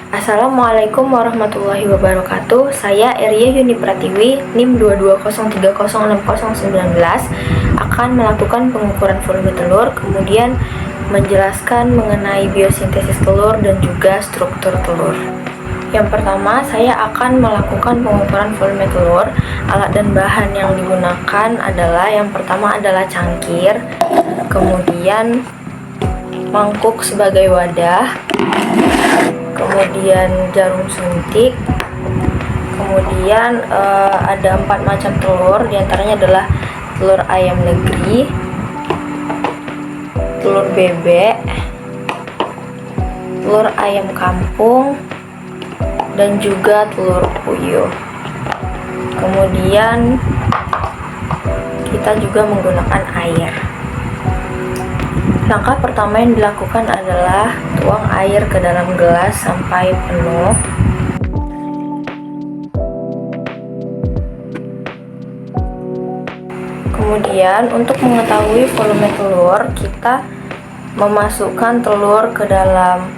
Assalamualaikum warahmatullahi wabarakatuh. Saya Eria Yuni Pratiwi, NIM 220306019, akan melakukan pengukuran volume telur, kemudian menjelaskan mengenai biosintesis telur dan juga struktur telur. Yang pertama, saya akan melakukan pengukuran volume telur. Alat dan bahan yang digunakan adalah, yang pertama adalah cangkir, kemudian mangkuk sebagai wadah, kemudian jarum suntik, kemudian ada 4 macam telur, diantaranya adalah telur ayam negeri, telur bebek, telur ayam kampung, dan juga telur puyuh. Kemudian kita juga menggunakan air. Langkah pertama yang dilakukan adalah tuang air ke dalam gelas sampai penuh. Kemudian untuk mengetahui volume telur, kita memasukkan telur ke dalam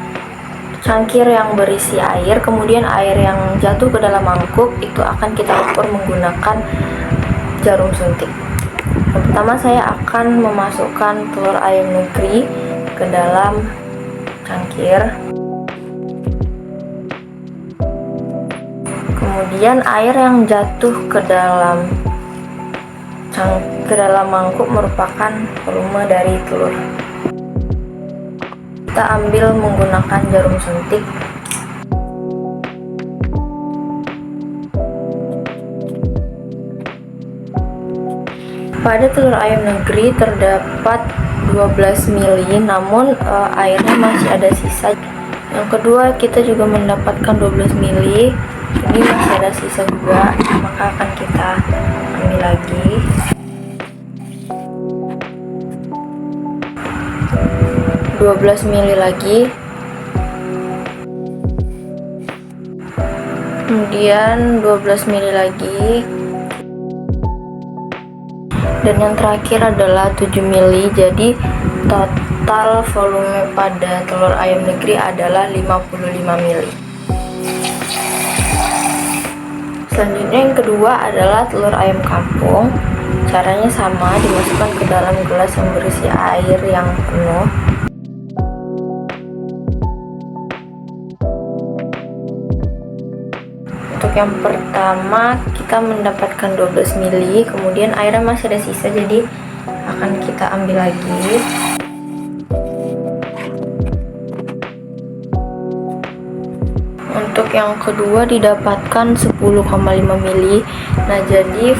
cangkir yang berisi air, kemudian air yang jatuh ke dalam mangkuk itu akan kita ukur menggunakan jarum suntik. Yang pertama, saya akan memasukkan telur ayam negeri ke dalam cangkir. Kemudian air yang jatuh ke dalam mangkuk merupakan volume dari telur. Kita ambil menggunakan jarum suntik. Pada telur ayam negeri terdapat 12 ml, namun airnya masih ada sisa. Yang kedua, kita juga mendapatkan 12 ml, ini masih ada sisa juga, maka akan kita ambil lagi. (12 ml lagi. Kemudian 12 ml lagi. Dan yang terakhir adalah 7 ml. Jadi total volume pada telur ayam negeri adalah 55 ml. Selanjutnya yang kedua adalah telur ayam kampung. Caranya sama, dimasukkan ke dalam gelas yang berisi air yang penuh. Untuk yang pertama kita mendapatkan 12 ml, kemudian airnya masih ada sisa, jadi akan kita ambil lagi. Untuk yang kedua didapatkan 10,5 ml. Nah, jadi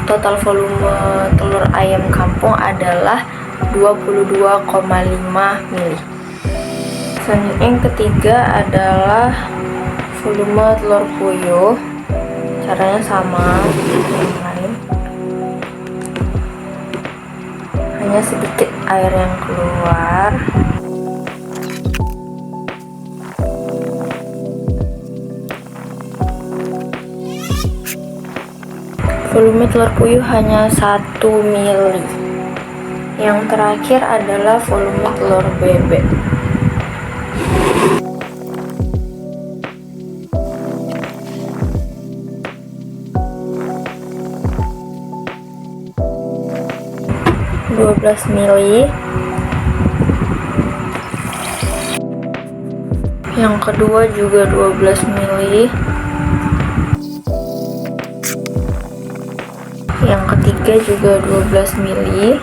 total volume telur ayam kampung adalah 22,5 ml. Selanjutnya yang ketiga adalah volume telur puyuh. Caranya sama seperti yang lain, hanya sedikit air yang keluar. Volume telur puyuh hanya 1 ml. Yang terakhir adalah volume telur bebek. (12 ml). Yang kedua juga 12 ml. Yang ketiga juga 12 ml.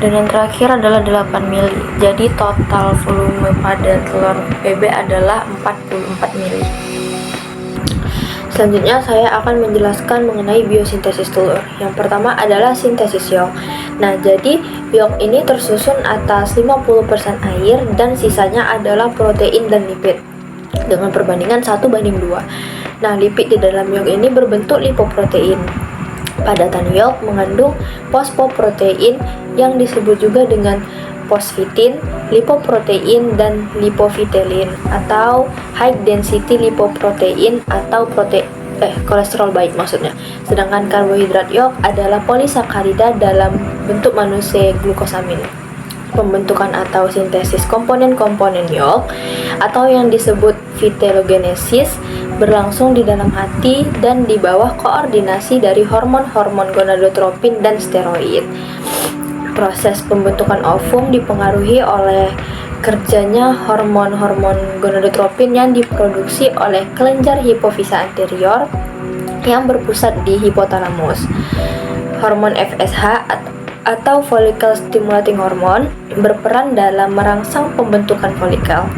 Dan yang terakhir adalah 8 ml. Jadi total volume pada telur bebek adalah 44 ml. Selanjutnya saya akan menjelaskan mengenai biosintesis telur. Yang pertama adalah sintesis yolk. Nah, jadi yolk ini tersusun atas 50% air dan sisanya adalah protein dan lipid dengan perbandingan 1:2. Nah, lipid di dalam yolk ini berbentuk lipoprotein. Padatan yolk mengandung fosfoprotein yang disebut juga dengan fosfitin, lipoprotein, dan lipovitelin atau high density lipoprotein atau kolesterol baik maksudnya. Sedangkan karbohidrat yolk adalah polisakarida dalam bentuk manusia glukosamin. pembentukan atau sintesis komponen-komponen yolk atau yang disebut vitellogenesis berlangsung di dalam hati dan di bawah koordinasi dari hormon-hormon gonadotropin dan steroid. Proses pembentukan ovum dipengaruhi oleh kerjanya hormon-hormon gonadotropin yang diproduksi oleh kelenjar hipofisa anterior yang berpusat di hipotalamus. Hormon FSH atau follicle stimulating hormone berperan dalam merangsang pembentukan folikel.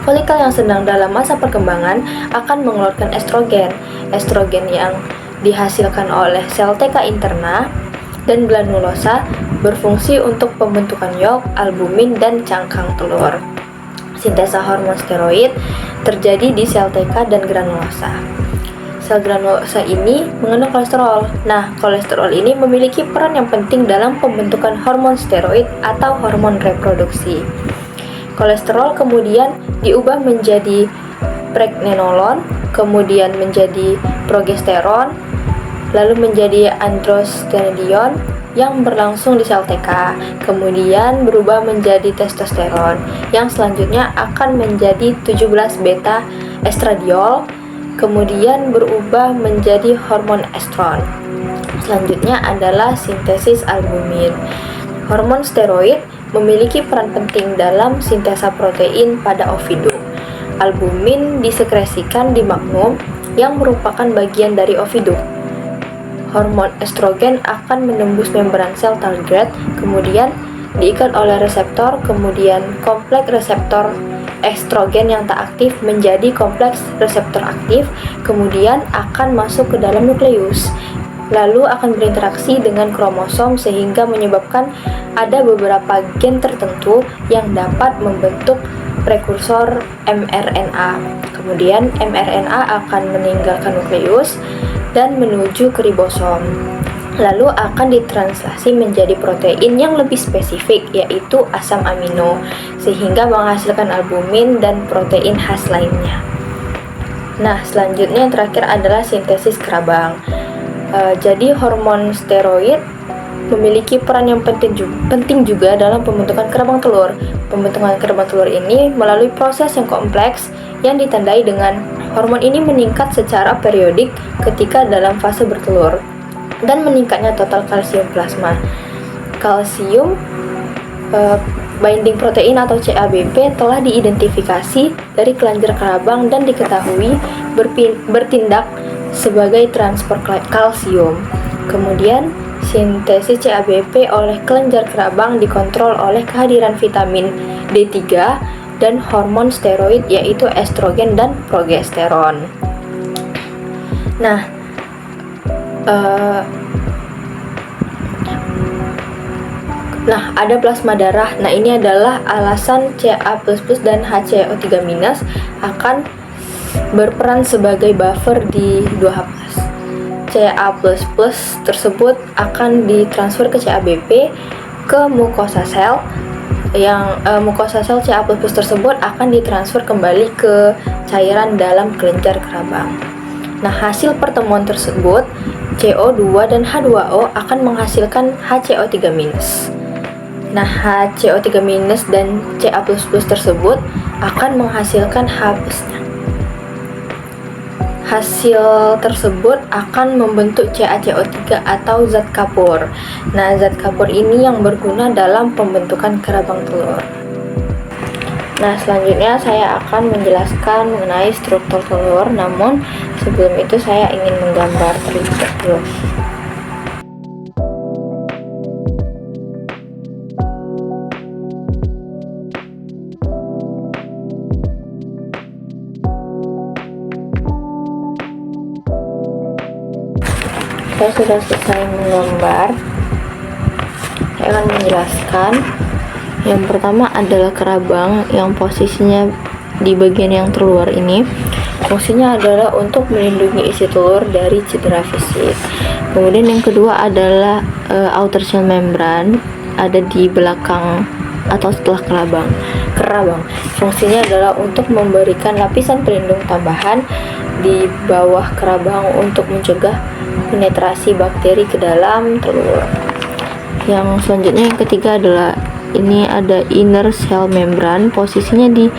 Folikel yang sedang dalam masa perkembangan akan mengeluarkan estrogen. Estrogen yang dihasilkan oleh sel TK interna dan granulosa berfungsi untuk pembentukan yolk, albumin, dan cangkang telur. Sintesa hormon steroid terjadi di sel TK dan granulosa. Sel granulosa ini mengandung kolesterol. Nah, kolesterol ini memiliki peran yang penting dalam pembentukan hormon steroid atau hormon reproduksi. Kolesterol kemudian diubah menjadi pregnenolon, kemudian menjadi progesteron, lalu menjadi androstenedion yang berlangsung di sel TK, kemudian berubah menjadi testosteron, yang selanjutnya akan menjadi 17 beta estradiol, kemudian berubah menjadi hormon estron. Selanjutnya adalah sintesis albumin. Hormon steroid memiliki peran penting dalam sintesa protein pada ovidum. Albumin disekresikan di magnum yang merupakan bagian dari ovidum. Hormon estrogen akan menembus membran sel target, kemudian diikat oleh reseptor, kemudian kompleks reseptor estrogen yang tak aktif menjadi kompleks reseptor aktif, kemudian akan masuk ke dalam nukleus, lalu akan berinteraksi dengan kromosom sehingga menyebabkan ada beberapa gen tertentu yang dapat membentuk prekursor mRNA. Kemudian mRNA akan meninggalkan nukleus dan menuju ke ribosom, lalu akan ditranslasi menjadi protein yang lebih spesifik, yaitu asam amino, sehingga menghasilkan albumin dan protein khas lainnya. Nah, selanjutnya yang terakhir adalah sintesis kerabang. Jadi hormon steroid memiliki peran yang penting juga dalam pembentukan kerabang telur. Pembentukan kerabang telur ini melalui proses yang kompleks yang ditandai dengan hormon ini meningkat secara periodik ketika dalam fase bertelur dan meningkatnya total kalsium plasma. Kalsium binding protein atau CABP telah diidentifikasi dari kelenjar kerabang dan diketahui bertindak sebagai transport kalsium. Kemudian sintesis CABP oleh kelenjar kerabang dikontrol oleh kehadiran vitamin D3 dan hormon steroid yaitu estrogen dan progesteron. Nah, ada plasma darah. Nah, ini adalah alasan Ca++ dan HCO3- akan berperan sebagai buffer di 2H+. Ca++ tersebut akan ditransfer ke CABP ke mukosa sel. Yang mukosa sel Ca++ tersebut akan ditransfer kembali ke cairan dalam kelenjar kerabang. Nah, hasil pertemuan tersebut CO2 dan H2O akan menghasilkan HCO3-. Nah, HCO3- dan Ca++ tersebut akan menghasilkan H+-nya. Hasil tersebut akan membentuk CaCO3 atau zat kapur. Nah, zat kapur ini yang berguna dalam pembentukan kerabang telur. Nah, selanjutnya saya akan menjelaskan mengenai struktur telur, namun sebelum itu saya ingin menggambar terlebih dahulu. Saya sudah selesai menggambar. Saya akan menjelaskan. Yang pertama adalah kerabang yang posisinya di bagian yang terluar ini. Fungsinya adalah untuk melindungi isi telur dari cedera fisik. Kemudian yang kedua adalah outer shell membran, ada di belakang atau setelah kerabang. Fungsinya adalah untuk memberikan lapisan pelindung tambahan di bawah kerabang untuk mencegah penetrasi bakteri ke dalam telur. Yang selanjutnya yang ketiga adalah ini ada inner cell membrane, posisinya di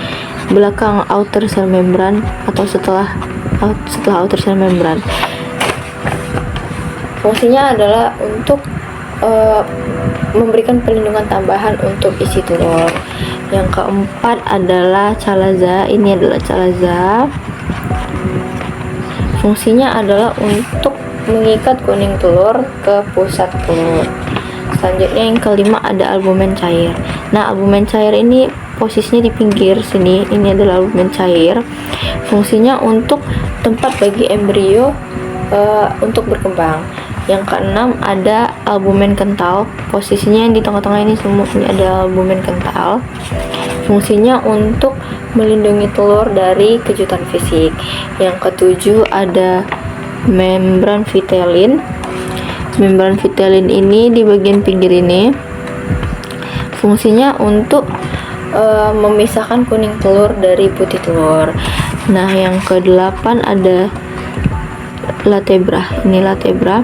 belakang outer cell membrane atau setelah outer cell membrane. Fungsinya adalah untuk memberikan perlindungan tambahan untuk isi telur. Yang keempat adalah chalaza. Ini adalah chalaza. Fungsinya adalah untuk mengikat kuning telur ke pusat telur. Selanjutnya yang kelima ada albumen cair. Nah, albumen cair ini posisinya di pinggir sini. Ini adalah albumen cair. Fungsinya untuk tempat bagi embrio untuk berkembang. Yang keenam ada albumen kental, posisinya yang di tengah-tengah ini semua ini ada albumen kental. Fungsinya untuk melindungi telur dari kejutan fisik. Yang ketujuh ada membran vitellin. Membran vitellin ini di bagian pinggir ini fungsinya untuk memisahkan kuning telur dari putih telur. Nah, yang kedelapan ada latebra. Ini latebra.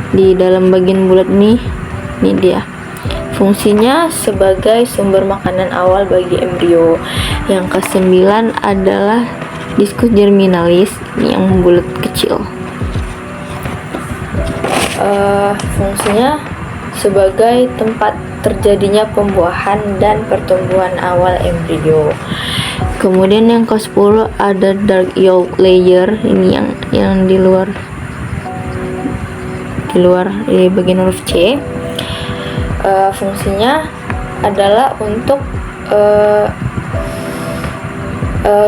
Di dalam bagian bulat ini dia. Fungsinya sebagai sumber makanan awal bagi embrio. Yang kesembilan adalah discus germinalis, ini yang bulat kecil. Fungsinya sebagai tempat terjadinya pembuahan dan pertumbuhan awal embrio. Kemudian yang ke-10 ada dark yolk layer, ini yang di luar di bagian huruf C. Fungsinya adalah untuk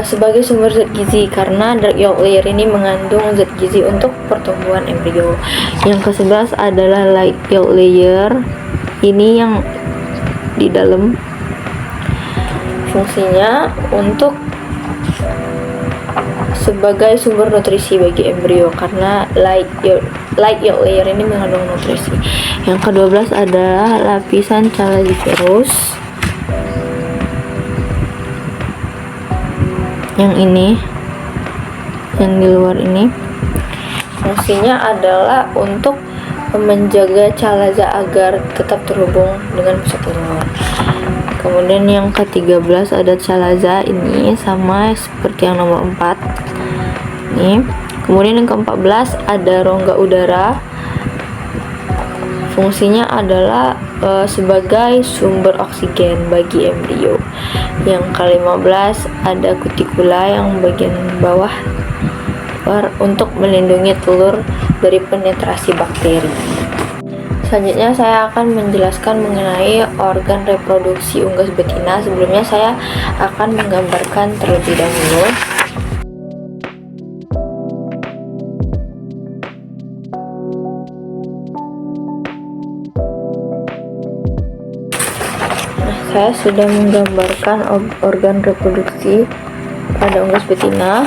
sebagai sumber zat gizi, karena dark yolk layer ini mengandung zat gizi untuk pertumbuhan embrio. Yang ke-11 adalah light yolk layer, ini yang di dalam. Fungsinya untuk sebagai sumber nutrisi bagi embrio, karena light yolk layer ini mengandung nutrisi. Yang ke-12 adalah lapisan chalaziferous, yang ini, yang di luar ini. Fungsinya adalah untuk menjaga chalaza agar tetap terhubung dengan pusat telur. Kemudian yang ke-13 ada chalaza, ini sama seperti yang nomor 4 nih. Kemudian yang ke-14 ada rongga udara. Fungsinya adalah sebagai sumber oksigen bagi embrio. Yang ke-15 ada kutikula yang bagian bawah untuk melindungi telur dari penetrasi bakteri. Selanjutnya saya akan menjelaskan mengenai organ reproduksi unggas betina. Sebelumnya saya akan menggambarkan terlebih dahulu. Saya sudah menggambarkan organ reproduksi pada unggas betina.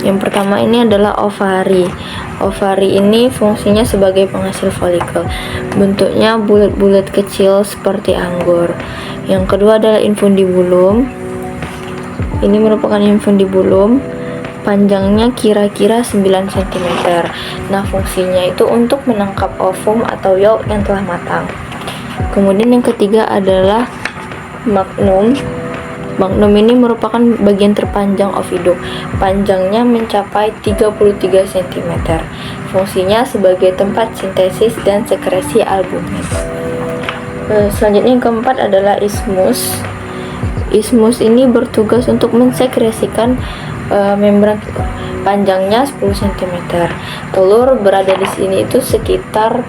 Yang pertama ini adalah ovari. Ovari ini fungsinya sebagai penghasil folikel. Bentuknya bulat-bulat kecil seperti anggur. Yang kedua adalah infundibulum. Ini merupakan infundibulum. Panjangnya kira-kira 9 cm. Nah, fungsinya itu untuk menangkap ovum atau yolk yang telah matang. Kemudian yang ketiga adalah magnum. Magnum ini merupakan bagian terpanjang ovidum. Panjangnya mencapai 33 cm. Fungsinya sebagai tempat sintesis dan sekresi albumin. Selanjutnya yang keempat adalah isthmus. Isthmus ini bertugas untuk mensekresikan membran telur. Panjangnya 10 cm. Telur berada di sini itu sekitar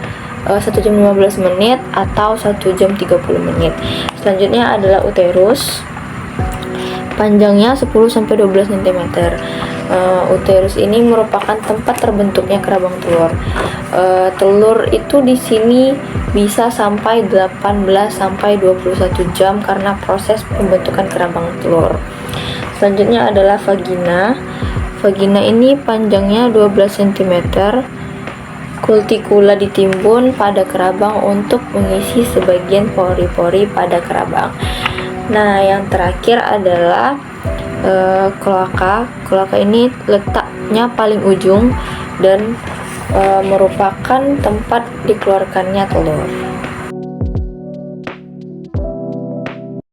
1 jam 15 menit atau 1 jam 30 menit. Selanjutnya adalah uterus. Panjangnya 10-12 cm. Uterus ini merupakan tempat terbentuknya kerabang telur. Telur itu di sini bisa sampai 18-21 jam karena proses pembentukan kerabang telur. Selanjutnya adalah vagina. Vagina ini panjangnya 12 cm. Kultikula ditimbun pada kerabang untuk mengisi sebagian pori-pori pada kerabang. Nah, yang terakhir adalah kloaka. Kloaka ini letaknya paling ujung dan merupakan tempat dikeluarkannya telur.